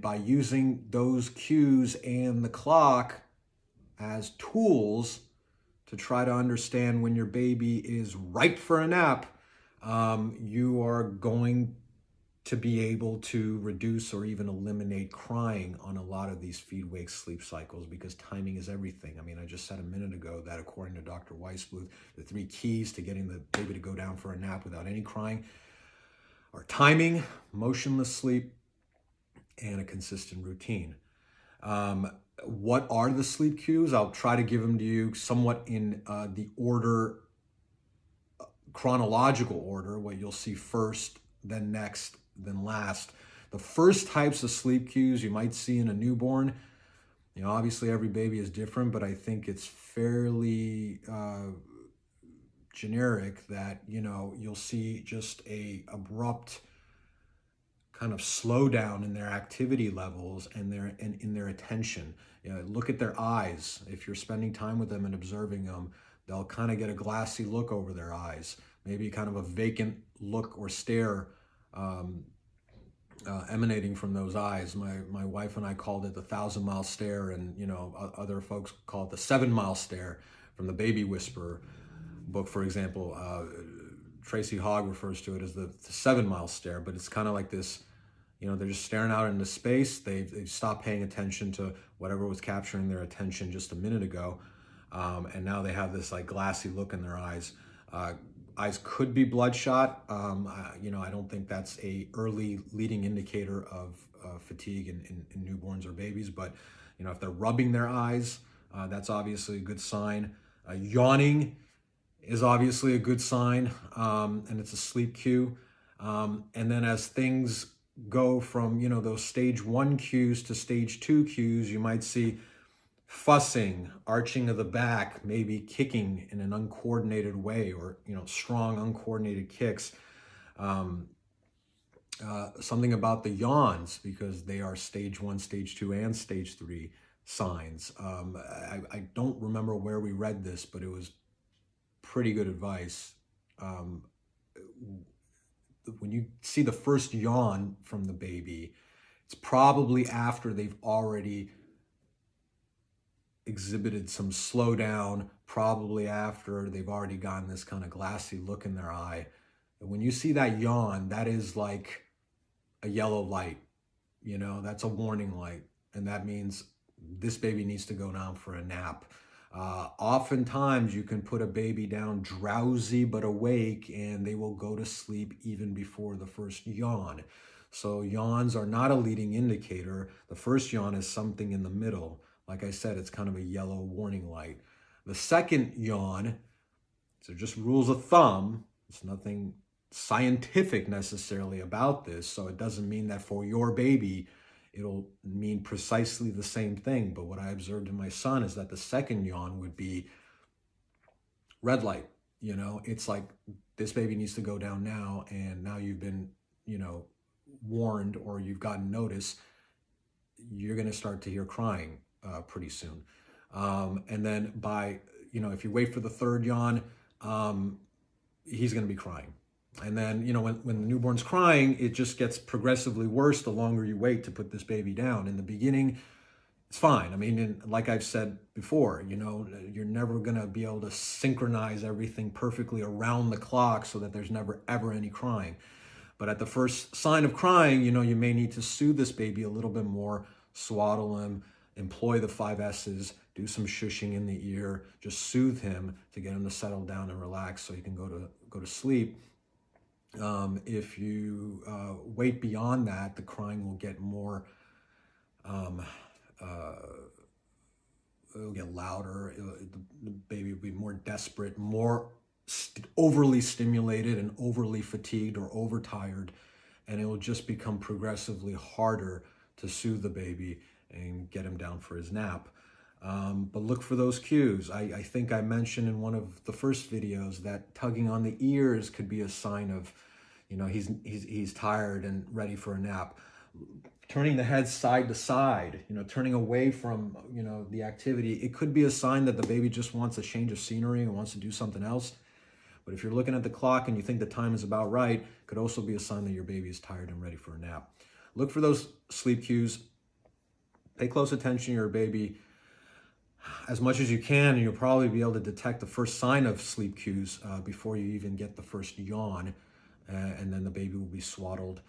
By using those cues and the clock as tools to try to understand when your baby is ripe for a nap, you are going to be able to reduce or even eliminate crying on a lot of these feed, wake, sleep cycles, because timing is everything. I mean, I just said a minute ago that according to Dr. Weissbluth, the 3 keys to getting the baby to go down for a nap without any crying are timing, motionless sleep, and a consistent routine. What are the sleep cues? I'll try to give them to you somewhat in the order, chronological order, what you'll see first, then next, then last. The first types of sleep cues you might see in a newborn, obviously every baby is different, but I think it's fairly generic that, you'll see just a abrupt kind of slowdown in their activity levels and in their attention. Look at their eyes. If you're spending time with them and observing them, they'll kind of get a glassy look over their eyes, maybe kind of a vacant look or stare emanating from those eyes. My wife and I called it the 1,000-mile stare, and other folks call it the 7-mile stare from the Baby Whisperer book, for example. Tracy Hogg refers to it as the 7-mile stare, but it's kind of like this, they're just staring out into space. They've stopped paying attention to whatever was capturing their attention just a minute ago, and now they have this like glassy look in their eyes. Eyes could be bloodshot. I don't think that's a early leading indicator of fatigue in newborns or babies, but if they're rubbing their eyes, that's obviously a good sign. Yawning is obviously a good sign, and it's a sleep cue. And then as things go from those stage 1 cues to stage 2 cues, you might see fussing, arching of the back, maybe kicking in an uncoordinated way, or strong uncoordinated kicks. Something about the yawns, because they are stage 1, stage 2, and stage 3 signs. I don't remember where we read this, but it was pretty good advice. When you see the first yawn from the baby, it's probably after they've already exhibited some slowdown, probably after they've already gotten this kind of glassy look in their eye. And when you see that yawn, that is like a yellow light, that's a warning light. And that means this baby needs to go down for a nap. Oftentimes you can put a baby down drowsy but awake, and they will go to sleep even before the first yawn. So yawns are not a leading indicator. The first yawn is something in the middle. Like I said, it's kind of a yellow warning light. The second yawn, so just rules of thumb, it's nothing scientific necessarily about this, so it doesn't mean that for your baby it'll mean precisely the same thing. But what I observed in my son is that the second yawn would be red light. It's like this baby needs to go down now, and now you've been, warned, or you've gotten notice, you're going to start to hear crying pretty soon. And then if you wait for the third yawn, he's going to be crying. And then, when the newborn's crying, it just gets progressively worse the longer you wait to put this baby down. In the beginning, it's fine. I mean, like I've said before, you're never going to be able to synchronize everything perfectly around the clock so that there's never, ever any crying. But at the first sign of crying, you may need to soothe this baby a little bit more, swaddle him, employ the 5 S's, do some shushing in the ear, just soothe him to get him to settle down and relax so he can go to sleep. If you wait beyond that, the crying will get more, it'll get louder. The baby will be more desperate, more overly stimulated and overly fatigued or overtired, and it will just become progressively harder to soothe the baby and get him down for his nap. But look for those cues. I think I mentioned in one of the first videos that tugging on the ears could be a sign of, he's tired and ready for a nap. Turning the head side to side, turning away from, the activity, it could be a sign that the baby just wants a change of scenery and wants to do something else. But if you're looking at the clock and you think the time is about right, it could also be a sign that your baby is tired and ready for a nap. Look for those sleep cues. pay close attention to your baby as much as you can, and you'll probably be able to detect the first sign of sleep cues before you even get the first yawn. And then the baby will be swaddled,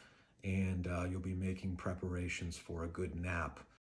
and you'll be making preparations for a good nap.